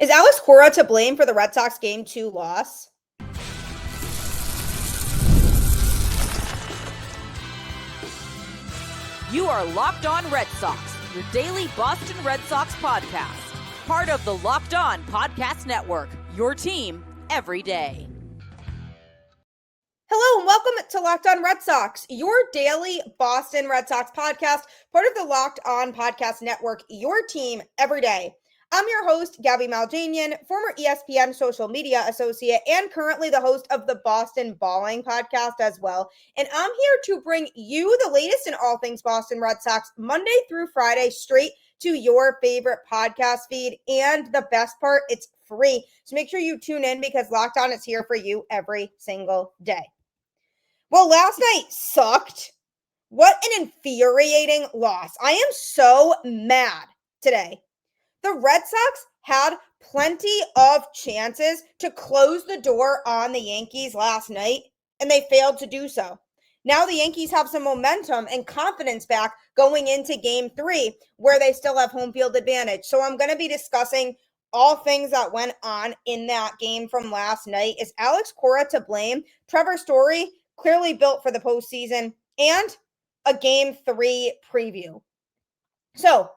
Is Alex Cora to blame for the Red Sox Game 2 loss? You are Locked On Red Sox, your daily Boston Red Sox podcast. Part of the Locked On Podcast Network, your team every day. Hello and welcome to Locked On Red Sox, your daily Boston Red Sox podcast, part of the Locked On Podcast Network, your team every day. I'm your host, Gabby Maljanian, former ESPN social media associate and currently the host of the Boston Balling podcast as well. And I'm here to bring you the latest in all things Boston Red Sox Monday through Friday straight to your favorite podcast feed. And the best part, it's free. So make sure you tune in because Locked On is here for you every single day. Well, last night sucked. What an infuriating loss. I am so mad today. The Red Sox had plenty of chances to close the door on the Yankees last night, and they failed to do so. Now the Yankees have some momentum and confidence back going into Game 3, where they still have home field advantage. So I'm going to be discussing all things that went on in that game from last night. Is Alex Cora to blame? Trevor Story, clearly built for the postseason, and a Game 3 preview. So,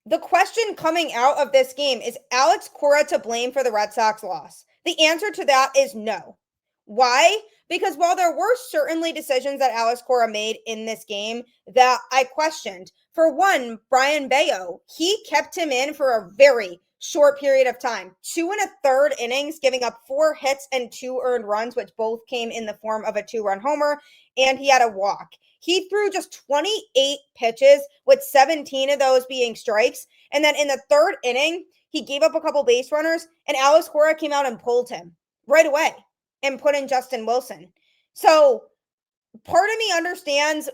the question coming out of this game is Alex Cora to blame for the Red Sox loss? The answer to that is no. Why? Because while there were certainly decisions that Alex Cora made in this game that I questioned, for one, Brayan Bello, he kept him in for a very short period of time. 2 1/3 innings, giving up 4 hits and 2 earned runs, which both came in the form of a 2-run homer, and he had a walk. He threw just 28 pitches, with 17 of those being strikes. And then in the 3rd inning, he gave up a couple base runners, and Alex Cora came out and pulled him right away and put in Justin Wilson. So part of me understands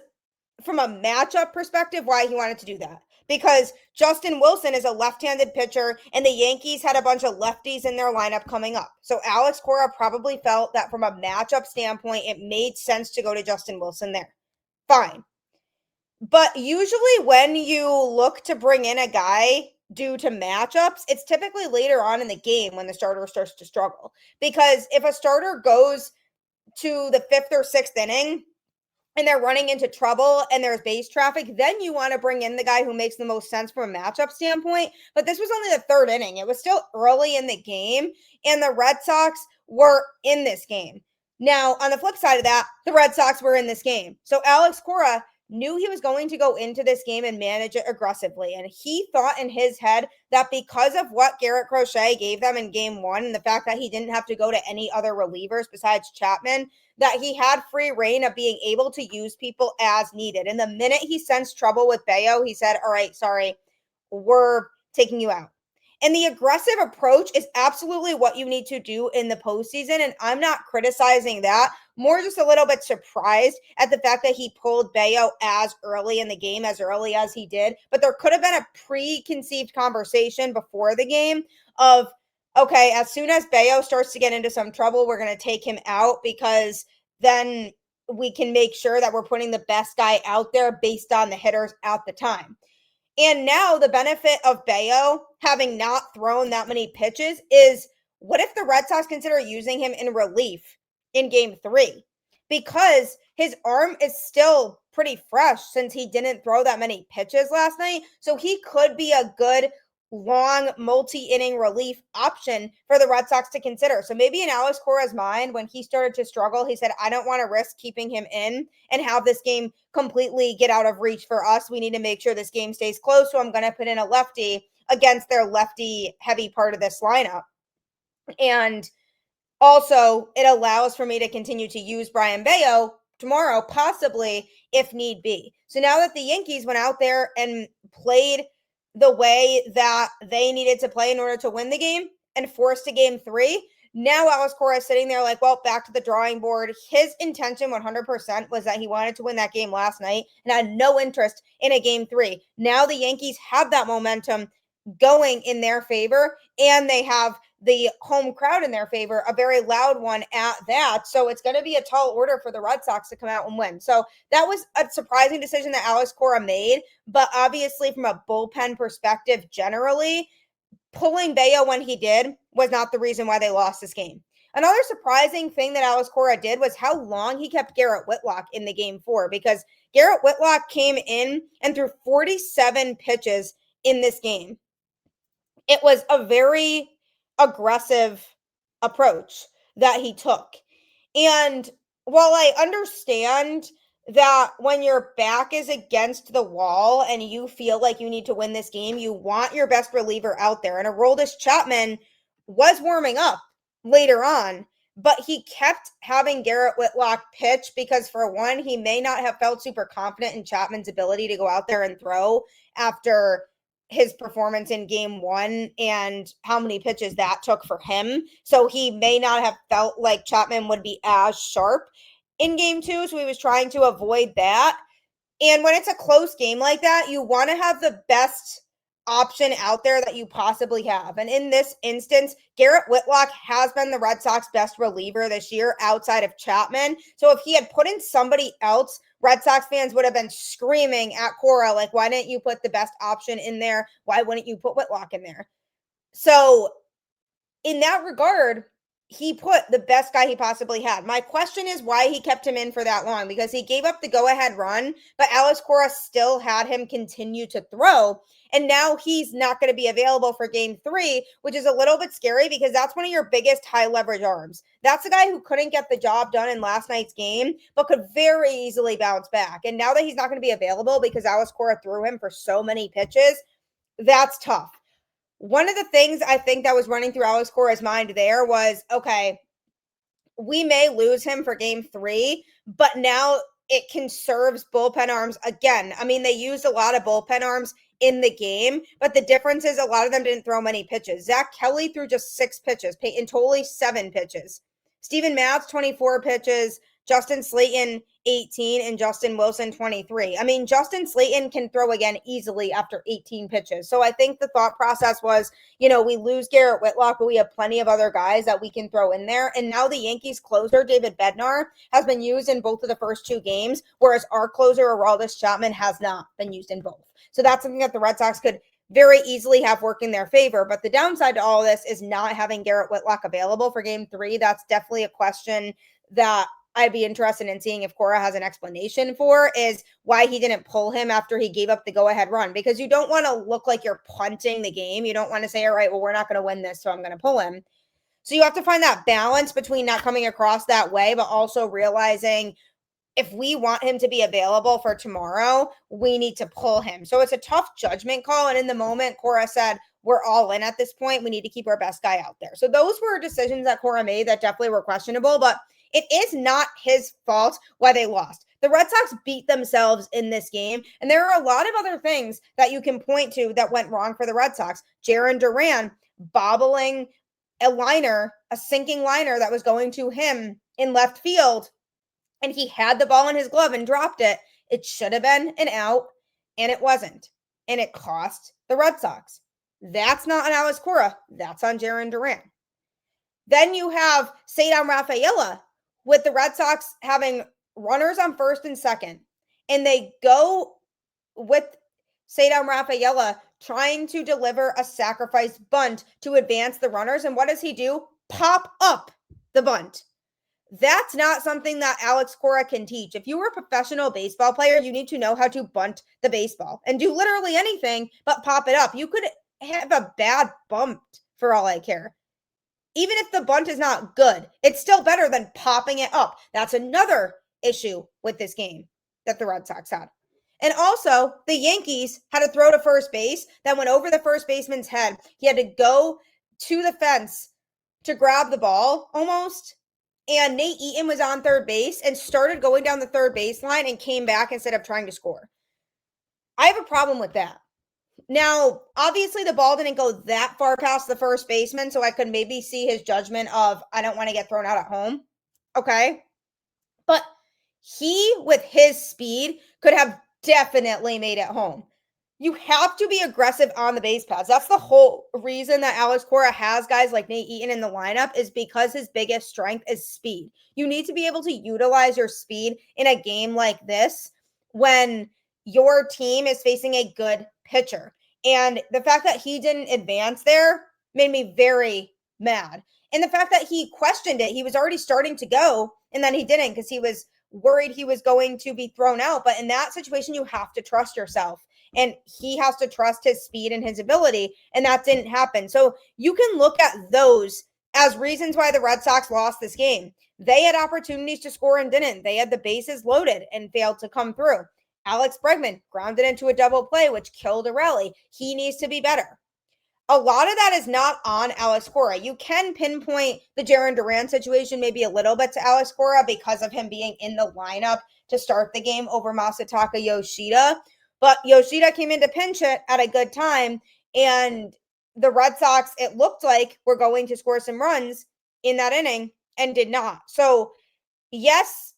from a matchup perspective why he wanted to do that. Because Justin Wilson is a left-handed pitcher, and the Yankees had a bunch of lefties in their lineup coming up. So Alex Cora probably felt that from a matchup standpoint, it made sense to go to Justin Wilson there. Fine. But usually when you look to bring in a guy due to matchups, it's typically later on in the game when the starter starts to struggle. Because if a starter goes to the 5th or 6th inning and they're running into trouble and there's base traffic, then you want to bring in the guy who makes the most sense from a matchup standpoint. But this was only the 3rd inning. It was still early in the game, and the Red Sox were in this game. Now, on the flip side of that, the Red Sox were in this game. So Alex Cora knew he was going to go into this game and manage it aggressively. And he thought in his head that because of what Garrett Crochet gave them in Game 1 and the fact that he didn't have to go to any other relievers besides Chapman, that he had free reign of being able to use people as needed. And the minute he sensed trouble with Bello, he said, all right, sorry, we're taking you out. And the aggressive approach is absolutely what you need to do in the postseason. And I'm not criticizing that. More just a little bit surprised at the fact that he pulled Bello as early in the game, as early as he did. But there could have been a preconceived conversation before the game of, okay, as soon as Bello starts to get into some trouble, we're going to take him out because then we can make sure that we're putting the best guy out there based on the hitters at the time. And now the benefit of Bello having not thrown that many pitches is, what if the Red Sox consider using him in relief in Game 3? Because his arm is still pretty fresh since he didn't throw that many pitches last night. So he could be a good long multi-inning relief option for the Red Sox to consider. So maybe in Alex Cora's mind, when he started to struggle, he said, I don't want to risk keeping him in and have this game completely get out of reach for us. We need to make sure this game stays close. So I'm going to put in a lefty against their lefty heavy part of this lineup. And also it allows for me to continue to use Brayan Bello tomorrow, possibly if need be. So now that the Yankees went out there and played the way that they needed to play in order to win the game and forced a Game 3, now Alex Cora is sitting there like, well, back to the drawing board. His intention 100% was that he wanted to win that game last night and had no interest in a Game 3. Now the Yankees have that momentum going in their favor, and they have the home crowd in their favor, a very loud one at that. So it's going to be a tall order for the Red Sox to come out and win. So that was a surprising decision that Alex Cora made. But obviously from a bullpen perspective, generally, pulling Bello when he did was not the reason why they lost this game. Another surprising thing that Alex Cora did was how long he kept Garrett Whitlock in the game for, because Garrett Whitlock came in and threw 47 pitches in this game. It was a very aggressive approach that he took. And while I understand that when your back is against the wall and you feel like you need to win this game, you want your best reliever out there. And Aroldis Chapman was warming up later on, but he kept having Garrett Whitlock pitch because, for one, he may not have felt super confident in Chapman's ability to go out there and throw after his performance in game one and how many pitches that took for him. So he may not have felt like Chapman would be as sharp in game two. So he was trying to avoid that. And when it's a close game like that, you want to have the best option out there that you possibly have. And in this instance, Garrett Whitlock has been the Red Sox best reliever this year outside of Chapman. So if he had put in somebody else, Red Sox fans would have been screaming at Cora, like, why didn't you put the best option in there? Why wouldn't you put Whitlock in there? So in that regard, he put the best guy he possibly had. My question is why he kept him in for that long, because he gave up the go-ahead run, but Alex Cora still had him continue to throw. And now he's not going to be available for game three, which is a little bit scary because that's one of your biggest high leverage arms. That's a guy who couldn't get the job done in last night's game, but could very easily bounce back. And now that he's not going to be available because Alex Cora threw him for so many pitches, that's tough. One of the things I think that was running through Alex Cora's mind there was, okay, we may lose him for game three, but now it conserves bullpen arms again. I mean, they used a lot of bullpen arms in the game, but the difference is a lot of them didn't throw many pitches. Zach Kelly threw just 6 pitches, Peyton Tolley 7 pitches, Steven Matz 24 pitches, Justin Slayton 18, and Justin Wilson 23. I mean, Justin Slayton can throw again easily after 18 pitches. So I think the thought process was, we lose Garrett Whitlock, but we have plenty of other guys that we can throw in there. And now the Yankees closer, David Bednar, has been used in both of the first 2 games, whereas our closer, Aroldis Chapman, has not been used in both. So that's something that the Red Sox could very easily have worked in their favor. But the downside to all of this is not having Garrett Whitlock available for game 3. That's definitely a question that I'd be interested in seeing if Cora has an explanation for, is why he didn't pull him after he gave up the go-ahead run, because you don't want to look like you're punting the game. You don't want to say, all right, well, we're not going to win this, so I'm going to pull him. So you have to find that balance between not coming across that way, but also realizing if we want him to be available for tomorrow, we need to pull him. So it's a tough judgment call. And in the moment, Cora said, we're all in at this point. We need to keep our best guy out there. So those were decisions that Cora made that definitely were questionable, but it is not his fault why they lost. The Red Sox beat themselves in this game, and there are a lot of other things that you can point to that went wrong for the Red Sox. Jarren Duran bobbling a sinking liner that was going to him in left field, and he had the ball in his glove and dropped it. It should have been an out, and it wasn't, and it cost the Red Sox. That's not on Alex Cora. That's on Jarren Duran. Then you have Cedar Rafaela, with the Red Sox having runners on first and second, and they go with Cedar Rafaela trying to deliver a sacrifice bunt to advance the runners. And what does he do? Pop up the bunt. That's not something that Alex Cora can teach. If you were a professional baseball player, you need to know how to bunt the baseball and do literally anything but pop it up. You could have a bad bunt for all I care. Even if the bunt is not good, it's still better than popping it up. That's another issue with this game that the Red Sox had. And also, the Yankees had to throw to first base that went over the first baseman's head. He had to go to the fence to grab the ball almost. And Nate Eaton was on third base and started going down the third baseline and came back instead of trying to score. I have a problem with that. Now, obviously, the ball didn't go that far past the first baseman, so I could maybe see his judgment of, I don't want to get thrown out at home. Okay. But he, with his speed, could have definitely made it home. You have to be aggressive on the base paths. That's the whole reason that Alex Cora has guys like Nate Eaton in the lineup, is because his biggest strength is speed. You need to be able to utilize your speed in a game like this when your team is facing a good pitcher. And the fact that he didn't advance there made me very mad. And the fact that he questioned it, he was already starting to go, and then he didn't because he was worried he was going to be thrown out. But in that situation, you have to trust yourself. And he has to trust his speed and his ability. And that didn't happen. So you can look at those as reasons why the Red Sox lost this game. They had opportunities to score and didn't. They had the bases loaded and failed to come through. Alex Bregman grounded into a double play, which killed a rally. He needs to be better. A lot of that is not on Alex Cora. You can pinpoint the Jarren Duran situation maybe a little bit to Alex Cora because of him being in the lineup to start the game over Masataka Yoshida. But Yoshida came in to pinch hit at a good time, and the Red Sox, it looked like, were going to score some runs in that inning and did not. So, yes,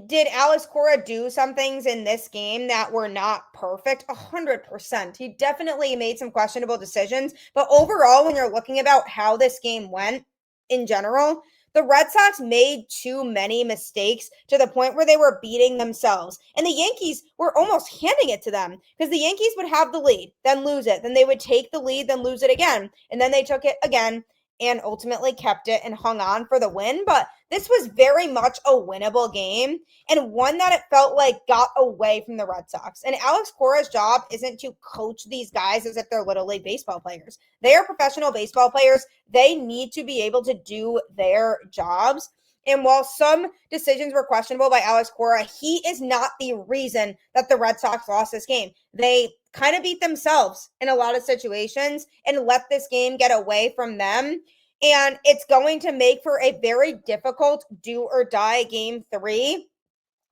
did Alex Cora do some things in this game that were not perfect? 100%. He definitely made some questionable decisions. But overall, when you're looking about how this game went in general, the Red Sox made too many mistakes to the point where they were beating themselves. And the Yankees were almost handing it to them because the Yankees would have the lead, then lose it. Then they would take the lead, then lose it again. And then they took it again and ultimately kept it and hung on for the win. But this was very much a winnable game and one that it felt like got away from the Red Sox. And Alex Cora's job isn't to coach these guys as if they're Little League baseball players. They are professional baseball players. They need to be able to do their jobs. And while some decisions were questionable by Alex Cora, he is not the reason that the Red Sox lost this game. They kind of beat themselves in a lot of situations and let this game get away from them. And it's going to make for a very difficult do or die game 3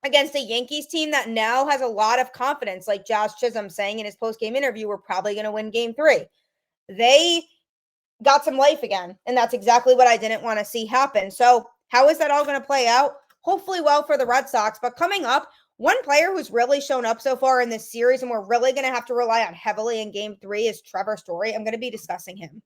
against a Yankees team that now has a lot of confidence. Like Josh Chisholm saying in his post-game interview, we're probably going to win game 3. They got some life again. And that's exactly what I didn't want to see happen. So how is that all going to play out? Hopefully well for the Red Sox. But coming up, one player who's really shown up so far in this series and we're really going to have to rely on heavily in game 3 is Trevor Story. I'm going to be discussing him.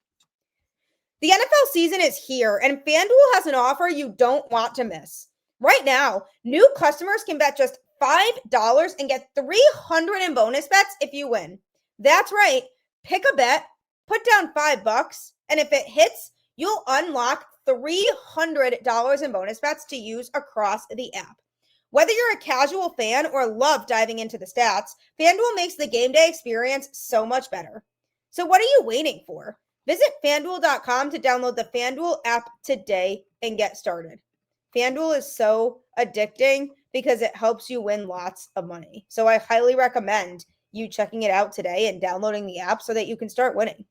The NFL season is here, and FanDuel has an offer you don't want to miss. Right now, new customers can bet just $5 and get $300 in bonus bets if you win. That's right. Pick a bet, put down $5, and if it hits, you'll unlock $300 in bonus bets to use across the app. Whether you're a casual fan or love diving into the stats, FanDuel makes the game day experience so much better. So what are you waiting for? Visit FanDuel.com to download the FanDuel app today and get started. FanDuel is so addicting because it helps you win lots of money. So I highly recommend you checking it out today and downloading the app so that you can start winning.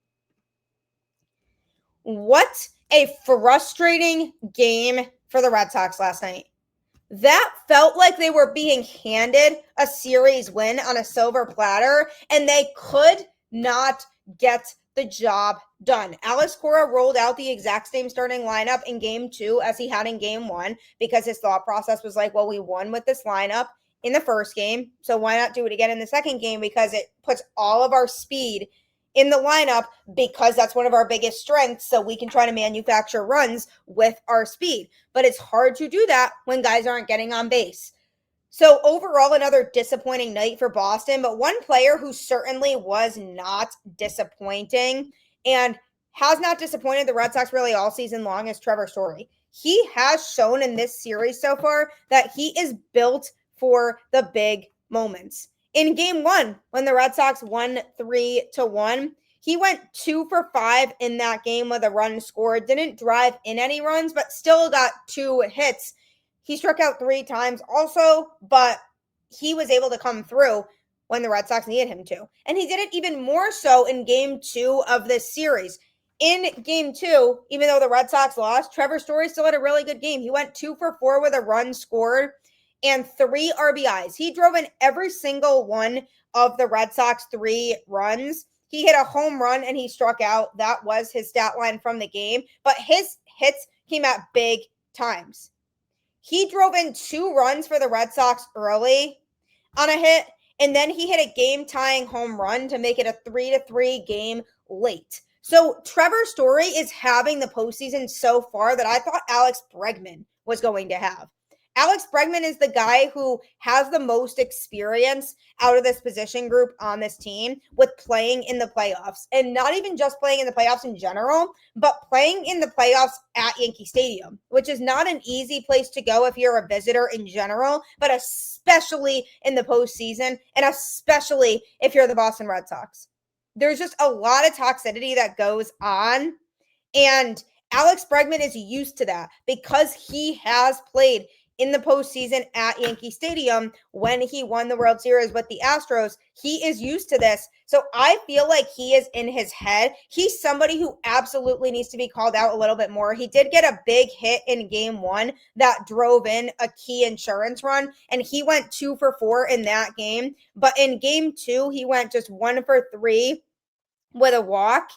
What a frustrating game for the Red Sox last night. That felt like they were being handed a series win on a silver platter, and they could not get the job done. Alex Cora rolled out the exact same starting lineup in game 2 as he had in game 1 because his thought process was like, well, we won with this lineup in the first game, so why not do it again in the second game because it puts all of our speed in the lineup because that's one of our biggest strengths, so we can try to manufacture runs with our speed. But it's hard to do that when guys aren't getting on base. So overall, another disappointing night for Boston, but one player who certainly was not disappointing and has not disappointed the Red Sox really all season long is Trevor Story. He has shown in this series so far that he is built for the big moments. In game 1, when the Red Sox won 3-1, he went 2 for 5 in that game with a run scored, didn't drive in any runs, but still got 2 hits. He struck out 3 times also, but he was able to come through when the Red Sox needed him to. And he did it even more so in game 2 of this series. In game 2, even though the Red Sox lost, Trevor Story still had a really good game. He went 2 for 4 with a run scored and 3 RBIs. He drove in every single one of the Red Sox 3 runs. He hit a home run and he struck out. That was his stat line from the game. But his hits came at big times. He drove in 2 runs for the Red Sox early on a hit, and then he hit a game-tying home run to make it a 3-3 game late. So Trevor Story is having the postseason so far that I thought Alex Bregman was going to have. Alex Bregman is the guy who has the most experience out of this position group on this team with playing in the playoffs, and not even just playing in the playoffs in general, but playing in the playoffs at Yankee Stadium, which is not an easy place to go if you're a visitor in general, but especially in the postseason, and especially if you're the Boston Red Sox. There's just a lot of toxicity that goes on, and Alex Bregman is used to that because he has played in the postseason at Yankee Stadium when he won the World Series with the Astros. He is used to this. So I feel like he is in his head. He's somebody who absolutely needs to be called out a little bit more. He did get a big hit in game 1 that drove in a key insurance run, and he went 2 for 4 in that game. But in game 2, he went just 1 for 3 with a walk.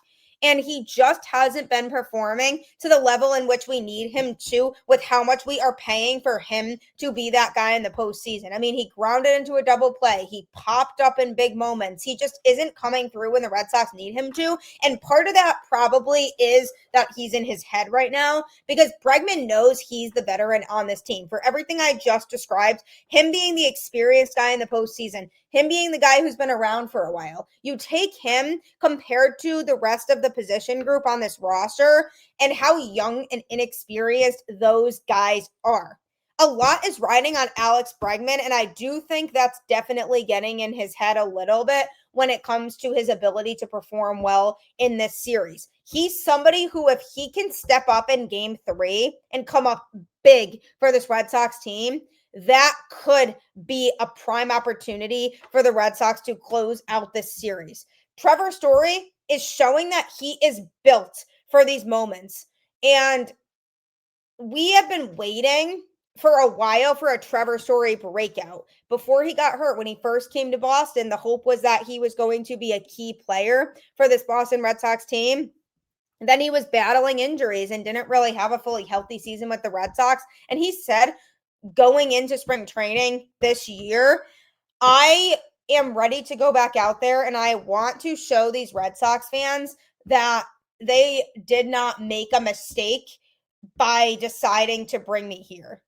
And he just hasn't been performing to the level in which we need him to, with how much we are paying for him to be that guy in the postseason. I mean, he grounded into a double play. He popped up in big moments. He just isn't coming through when the Red Sox need him to. And part of that probably is that he's in his head right now, because Bregman knows he's the veteran on this team. For everything I just described, him being the experienced guy in the postseason, him being the guy who's been around for a while, you take him compared to the rest of the position group on this roster and how young and inexperienced those guys are. A lot is riding on Alex Bregman, and I do think that's definitely getting in his head a little bit when it comes to his ability to perform well in this series. He's somebody who, if he can step up in game 3 and come up big for this Red Sox team, that could be a prime opportunity for the Red Sox to close out this series. Trevor Story is showing that he is built for these moments. And we have been waiting for a while for a Trevor Story breakout. Before he got hurt, when he first came to Boston, the hope was that he was going to be a key player for this Boston Red Sox team. And then he was battling injuries and didn't really have a fully healthy season with the Red Sox. And he said, going into spring training this year, I am ready to go back out there, and I want to show these Red Sox fans that they did not make a mistake by deciding to bring me here.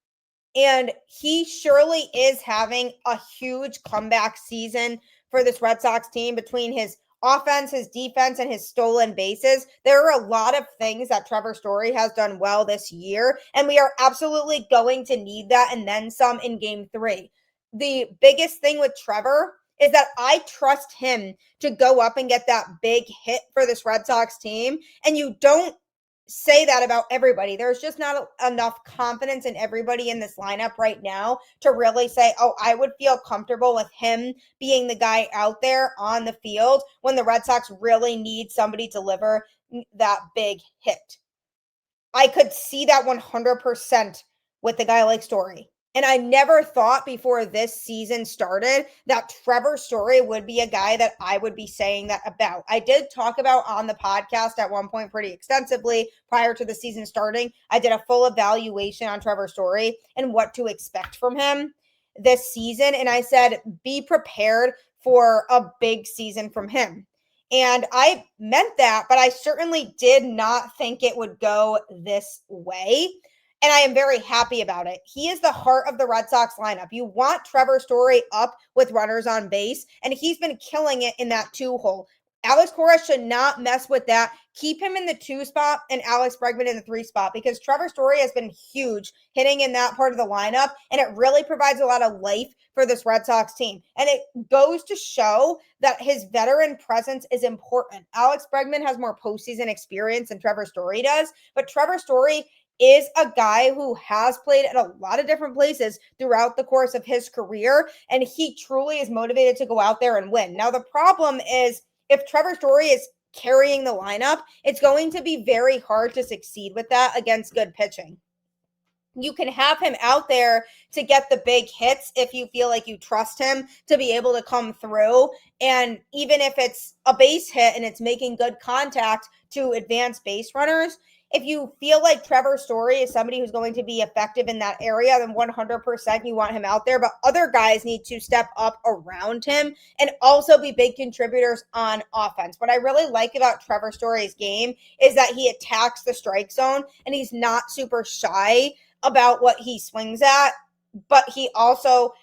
And he surely is having a huge comeback season for this Red Sox team between his offense, his defense, and his stolen bases. There are a lot of things that Trevor Story has done well this year, and we are absolutely going to need that and then some in game 3. The biggest thing with Trevor is that I trust him to go up and get that big hit for this Red Sox team, and you don't say that about everybody. There's just not enough confidence in everybody in this lineup right now to really say, oh, I would feel comfortable with him being the guy out there on the field when the Red Sox really need somebody to deliver that big hit. I could see that 100% with a guy like Story. And I never thought before this season started that Trevor Story would be a guy that I would be saying that about. I did talk about on the podcast at one point pretty extensively prior to the season starting. I did a full evaluation on Trevor Story and what to expect from him this season. And I said, be prepared for a big season from him. And I meant that, but I certainly did not think it would go this way. And I am very happy about it. He is the heart of the Red Sox lineup. You want Trevor Story up with runners on base, and he's been killing it in that 2-hole. Alex Cora should not mess with that. Keep him in the 2 spot and Alex Bregman in the 3 spot, because Trevor Story has been huge hitting in that part of the lineup, and it really provides a lot of life for this Red Sox team. And it goes to show that his veteran presence is important. Alex Bregman has more postseason experience than Trevor Story does, but Trevor Story is a guy who has played at a lot of different places throughout the course of his career, and he truly is motivated to go out there and win. Now, the problem is, if Trevor Story is carrying the lineup, it's going to be very hard to succeed with that against good pitching. You can have him out there to get the big hits if you feel like you trust him to be able to come through. And even if it's a base hit and it's making good contact to advance base runners, if you feel like Trevor Story is somebody who's going to be effective in that area, then 100% you want him out there. But other guys need to step up around him and also be big contributors on offense. What I really like about Trevor Story's game is that he attacks the strike zone and he's not super shy about what he swings at. but he also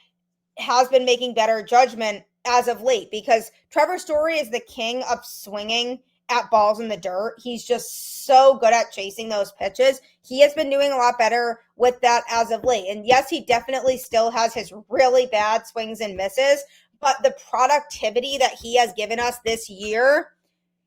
has been making better judgment as of late because Trevor Story is the king of swinging at balls in the dirt. He's just so good at chasing those pitches. He has been doing a lot better with that as of late. And yes, he definitely still has his really bad swings and misses, but the productivity that he has given us this year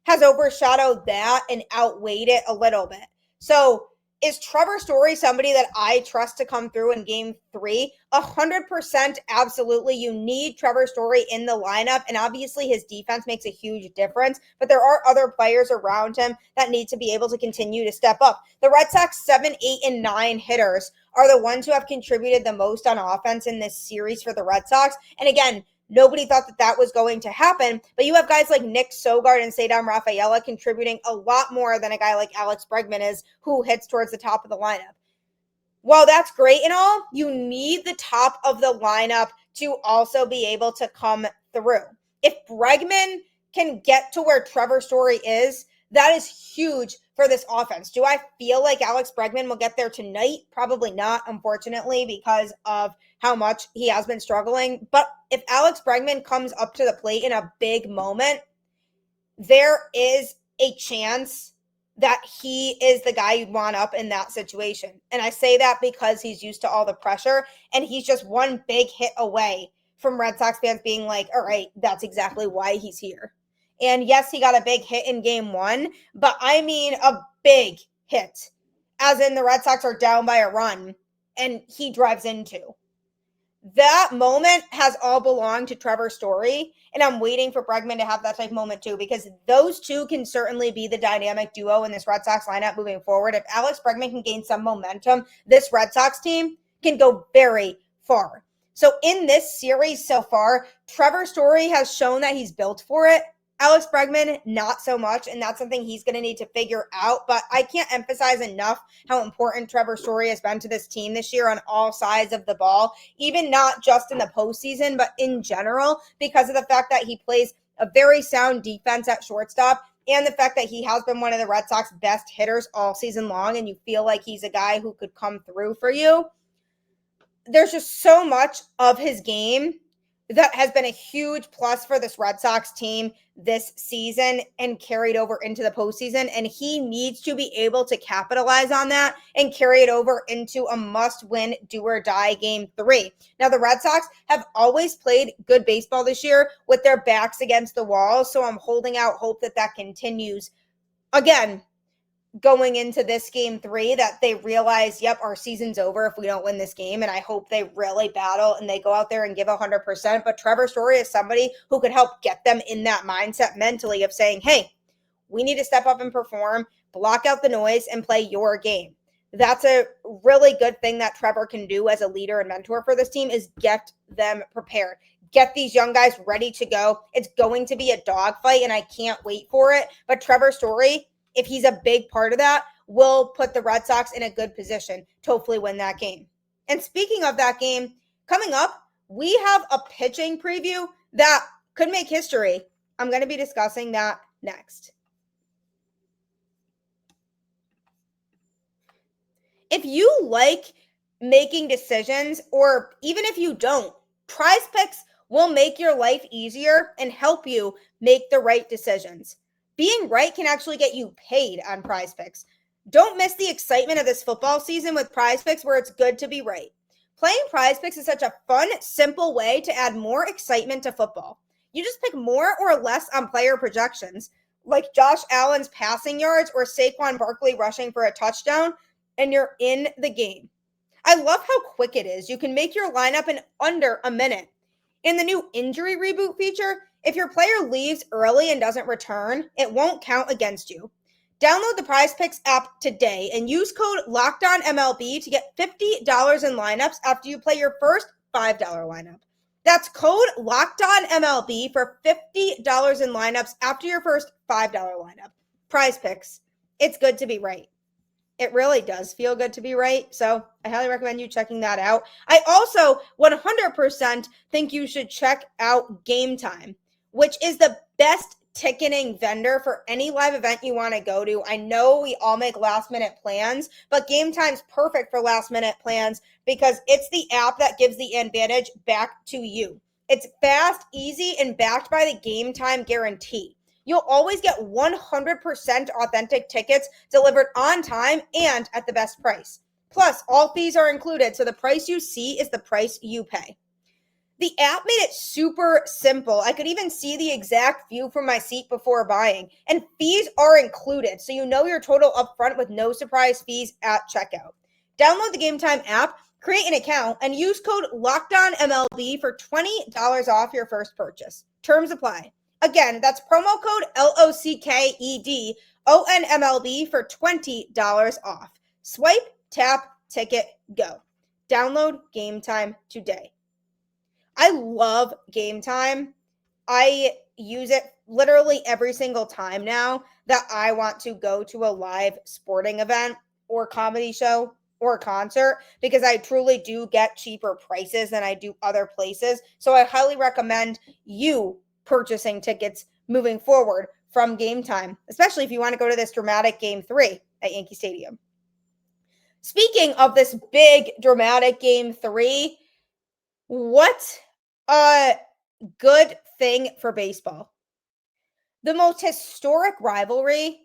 has overshadowed that and outweighed it a little bit. So is Trevor Story somebody that I trust to come through in game 3? 100% absolutely. You need Trevor Story in the lineup, and obviously his defense makes a huge difference, but there are other players around him that need to be able to continue to step up. The Red Sox 7, 8, and 9 hitters are the ones who have contributed the most on offense in this series for the Red Sox. And again, nobody thought that was going to happen, but you have guys like Nick Sogard and Cedar Rafaela contributing a lot more than a guy like Alex Bregman is, who hits towards the top of the lineup. While that's great and all, you need the top of the lineup to also be able to come through. If Bregman can get to where Trevor Story is, that is huge for this offense. Do I feel like Alex Bregman will get there tonight? Probably not, unfortunately, because of how much he has been struggling. But if Alex Bregman comes up to the plate in a big moment, there is a chance that he is the guy you'd want up in that situation. And I say that because he's used to all the pressure, and he's just one big hit away from Red Sox fans being like, all right, that's exactly why he's here. And yes, he got a big hit in game 1, but I mean a big hit, as in the Red Sox are down by a run and he drives into. That moment has all belonged to Trevor Story, and I'm waiting for Bregman to have that type of moment too, because those two can certainly be the dynamic duo in this Red Sox lineup moving forward. If Alex Bregman can gain some momentum, this Red Sox team can go very far. So in this series so far, Trevor Story has shown that he's built for it. Alex Bregman, not so much, and that's something he's going to need to figure out. But I can't emphasize enough how important Trevor Story has been to this team this year on all sides of the ball, even not just in the postseason, but in general, because of the fact that he plays a very sound defense at shortstop and the fact that he has been one of the Red Sox best hitters all season long, and you feel like he's a guy who could come through for you. There's just so much of his game that has been a huge plus for this Red Sox team this season and carried over into the postseason. And he needs to be able to capitalize on that and carry it over into a must-win, do-or-die game 3. Now, the Red Sox have always played good baseball this year with their backs against the wall, so I'm holding out hope that that continues. Again, going into this game 3, that they realize, yep, our season's over if we don't win this game. And I hope they really battle and they go out there and give 100%. But Trevor Story is somebody who could help get them in that mindset mentally of saying, hey, we need to step up and perform, block out the noise, and play your game. That's a really good thing that Trevor can do as a leader and mentor for this team, is get them prepared. Get these young guys ready to go. It's going to be a dogfight, and I can't wait for it. But Trevor Story, if he's a big part of that, will put the Red Sox in a good position to hopefully win that game. And speaking of that game, coming up, we have a pitching preview that could make history. I'm going to be discussing that next. If you like making decisions, or even if you don't, PrizePicks will make your life easier and help you make the right decisions. Being right can actually get you paid on PrizePicks. Don't miss the excitement of this football season with PrizePicks, where it's good to be right. Playing PrizePicks is such a fun, simple way to add more excitement to football. You just pick more or less on player projections, like Josh Allen's passing yards or Saquon Barkley rushing for a touchdown, and you're in the game. I love how quick it is. You can make your lineup in under a minute. In the new injury reboot feature, if your player leaves early and doesn't return, it won't count against you. Download the PrizePicks app today and use code LOCKEDONMLB to get $50 in lineups after you play your first $5 lineup. That's code LOCKEDONMLB for $50 in lineups after your first $5 lineup. PrizePicks. It's good to be right. It really does feel good to be right. So I highly recommend you checking that out. I also 100% think you should check out Gametime, which is the best ticketing vendor for any live event you want to go to. I know we all make last minute plans, but Gametime's perfect for last minute plans because it's the app that gives the advantage back to you. It's fast, easy, and backed by the Gametime guarantee. You'll always get 100% authentic tickets delivered on time and at the best price. Plus, all fees are included, so the price you see is the price you pay. The app made it super simple. I could even see the exact view from my seat before buying. And fees are included, so you know your total upfront with no surprise fees at checkout. Download the Gametime app, create an account, and use code LOCKEDONMLB for $20 off your first purchase. Terms apply. Again, that's promo code LOCKEDONMLB for $20 off. Swipe, tap, ticket, go. Download Gametime today. I love Gametime. I use it literally every single time now that I want to go to a live sporting event or comedy show or concert because I truly do get cheaper prices than I do other places. So I highly recommend you purchasing tickets moving forward from Gametime, especially if you want to go to this dramatic Game 3 at Yankee Stadium. Speaking of this big dramatic Game 3, what a good thing for baseball. The most historic rivalry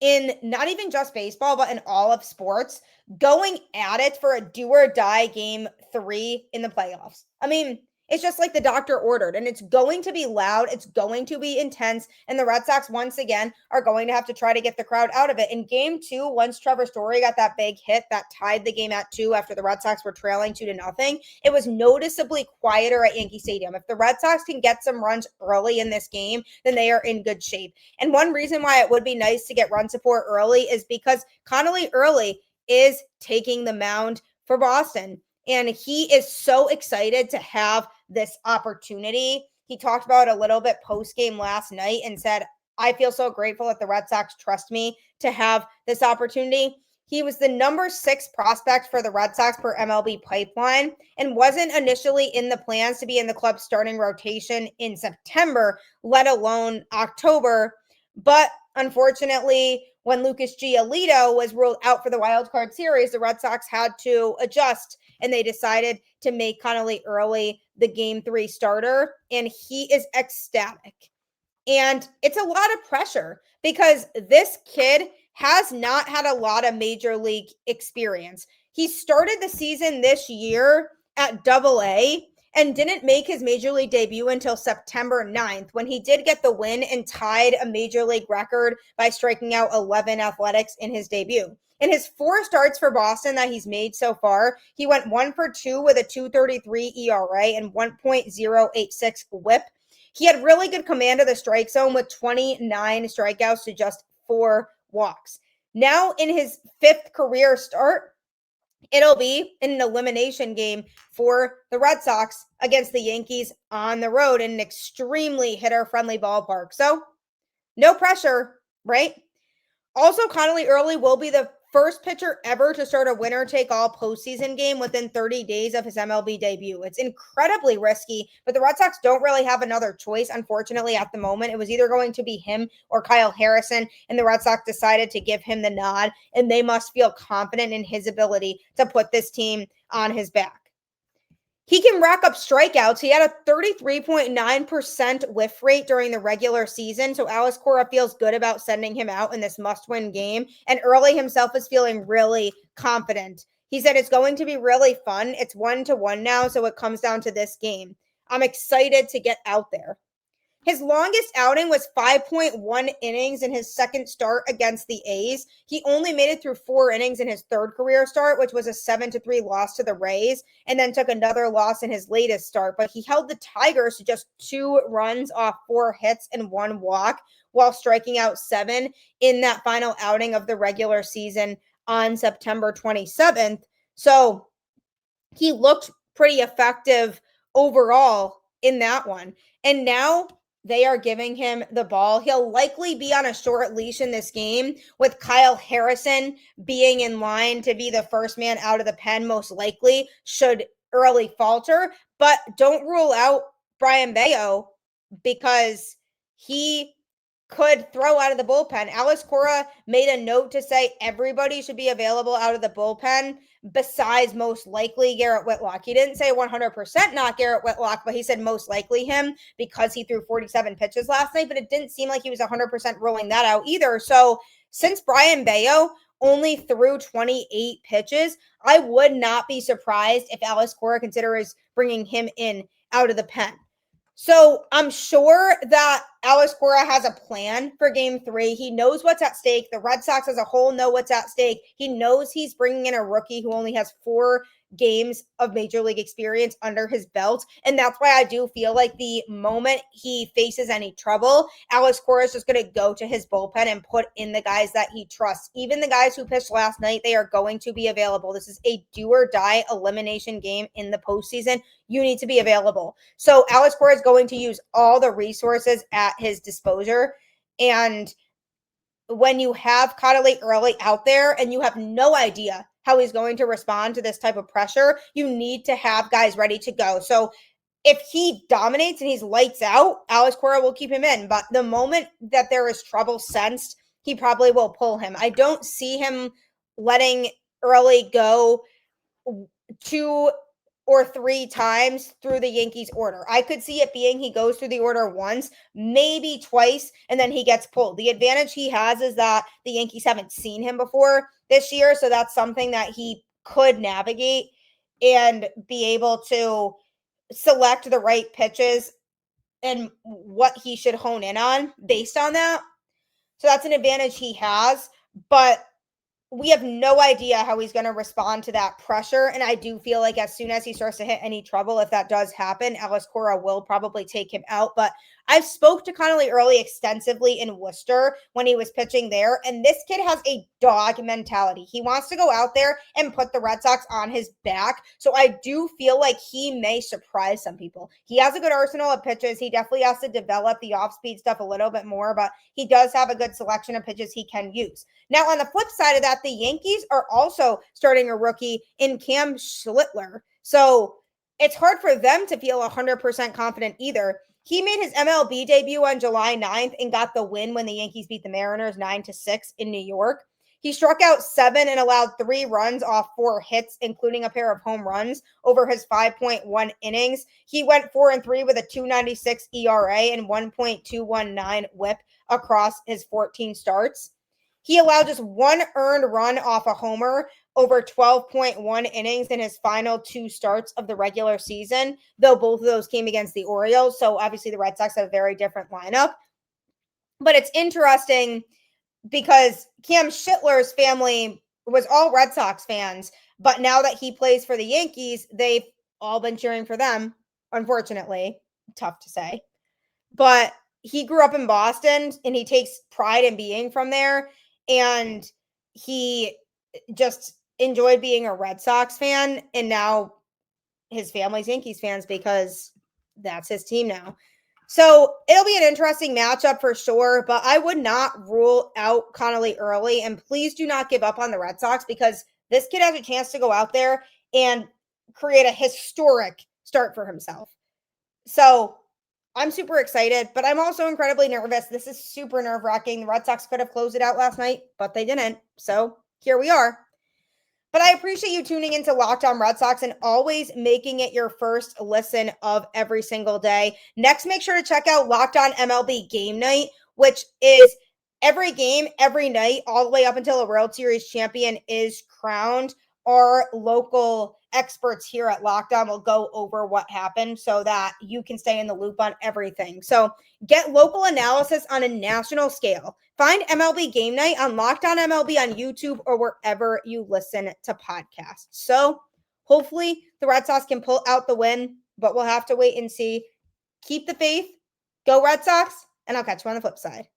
in not even just baseball, but in all of sports, going at it for a do or die Game 3 in the playoffs. I mean, it's just like the doctor ordered, and it's going to be loud. It's going to be intense. And the Red Sox, once again, are going to have to try to get the crowd out of it. In Game 2, once Trevor Story got that big hit that tied the game at 2 after the Red Sox were trailing 2-0, it was noticeably quieter at Yankee Stadium. If the Red Sox can get some runs early in this game, then they are in good shape. And one reason why it would be nice to get run support early is because Connelly Early is taking the mound for Boston. And he is so excited to have this opportunity. He talked about it a little bit post-game last night and said, I feel so grateful that the Red Sox trust me to have this opportunity. He was the number 6 prospect for the Red Sox per MLB pipeline and wasn't initially in the plans to be in the club's starting rotation in September, let alone October. But unfortunately, when Lucas Giolito was ruled out for the wild card series, the Red Sox had to adjust, and they decided to make Connelly Early the Game 3 starter, and he is ecstatic. And it's a lot of pressure because this kid has not had a lot of major league experience. He started the season this year at Double-A and didn't make his major league debut until September 9th, when he did get the win and tied a major league record by striking out 11 Athletics in his debut. In his 4 starts for Boston that he's made so far, he went 1 for 2 with a 2.33 ERA and 1.086 WHIP. He had really good command of the strike zone with 29 strikeouts to just 4 walks. Now in his 5th career start, it'll be in an elimination game for the Red Sox against the Yankees on the road in an extremely hitter-friendly ballpark. So, no pressure, right? Also, Connelly Early will be the first pitcher ever to start a winner-take-all postseason game within 30 days of his MLB debut. It's incredibly risky, but the Red Sox don't really have another choice, unfortunately, at the moment. It was either going to be him or Kyle Harrison, and the Red Sox decided to give him the nod, and they must feel confident in his ability to put this team on his back. He can rack up strikeouts. He had a 33.9% whiff rate during the regular season, so Alex Cora feels good about sending him out in this must-win game, and Early himself is feeling really confident. He said it's going to be really fun. It's 1-1 now, so it comes down to this game. I'm excited to get out there. His longest outing was 5.1 innings in his second start against the A's. He only made it through 4 innings in his third career start, which was a 7-3 loss to the Rays, and then took another loss in his latest start. But he held the Tigers to just 2 runs off 4 hits and 1 walk while striking out 7 in that final outing of the regular season on September 27th. So he looked pretty effective overall in that one. And now they are giving him the ball. He'll likely be on a short leash in this game, with Kyle Harrison being in line to be the first man out of the pen, most likely, should Early falter. But don't rule out Brian Bayo, because he could throw out of the bullpen. Alex Cora made a note to say everybody should be available out of the bullpen besides most likely Garrett Whitlock. He didn't say 100% not Garrett Whitlock, but he said most likely him because he threw 47 pitches last night, but it didn't seem like he was 100% ruling that out either. So since Brian Bayo only threw 28 pitches, I would not be surprised if Alex Cora considers bringing him in out of the pen. So I'm sure that Alex Cora has a plan for game 3. He knows what's at stake. The Red Sox as a whole know what's at stake. He knows he's bringing in a rookie who only has 4 games of major league experience under his belt. And that's why I do feel like the moment he faces any trouble, Alex Cora is just going to go to his bullpen and put in the guys that he trusts. Even the guys who pitched last night, they are going to be available. This is a do or die elimination game in the postseason. You need to be available. So Alex Cora is going to use all the resources at his disposal. And when you have Connelly Early out there and you have no idea how he's going to respond to this type of pressure, you need to have guys ready to go. So if he dominates and he's lights out, Alex Cora will keep him in. But the moment that there is trouble sensed, he probably will pull him. I don't see him letting Early go 2 or 3 times through the Yankees order. I could see it being he goes through the order once, maybe twice, and then he gets pulled. The advantage he has is that the Yankees haven't seen him before this year, so that's something that he could navigate and be able to select the right pitches and what he should hone in on based on that. So that's an advantage he has, but we have no idea how he's going to respond to that pressure. And I do feel like as soon as he starts to hit any trouble, if that does happen, Alex Cora will probably take him out. But I've spoke to Connelly Early extensively in Worcester when he was pitching there. And this kid has a dog mentality. He wants to go out there and put the Red Sox on his back. So I do feel like he may surprise some people. He has a good arsenal of pitches. He definitely has to develop the off-speed stuff a little bit more, but he does have a good selection of pitches he can use. Now, on the flip side of that, the Yankees are also starting a rookie in Cam Schlittler. So it's hard for them to feel 100% confident either. He made his MLB debut on July 9th and got the win when the Yankees beat the Mariners 9-6 in New York. He struck out 7 and allowed 3 runs off 4 hits, including a pair of home runs over his 5.1 innings. He went 4-3 with a 2.96 ERA and 1.219 WHIP across his 14 starts. He allowed just 1 earned run off a homer over 12.1 innings in his final 2 starts of the regular season, though both of those came against the Orioles. So obviously the Red Sox have a very different lineup. But it's interesting because Cam Schlittler's family was all Red Sox fans, but now that he plays for the Yankees, they've all been cheering for them, unfortunately. Tough to say. But he grew up in Boston and he takes pride in being from there. And he just enjoyed being a Red Sox fan. And now his family's Yankees fans because that's his team now. So it'll be an interesting matchup for sure, but I would not rule out Connelly Early. And please do not give up on the Red Sox because this kid has a chance to go out there and create a historic start for himself. So I'm super excited, but I'm also incredibly nervous. This is super nerve-wracking. The Red Sox could have closed it out last night, but they didn't. So here we are. But I appreciate you tuning into Locked On Red Sox and always making it your first listen of every single day. Next, make sure to check out Locked On MLB Game Night, which is every game, every night, all the way up until a World Series champion is crowned. Our local experts here at Locked On will go over what happened so that you can stay in the loop on everything. So get local analysis on a national scale. Find MLB Game Night on Locked On MLB on YouTube or wherever you listen to podcasts. So hopefully the Red Sox can pull out the win, but we'll have to wait and see. Keep the faith. Go Red Sox, and I'll catch you on the flip side.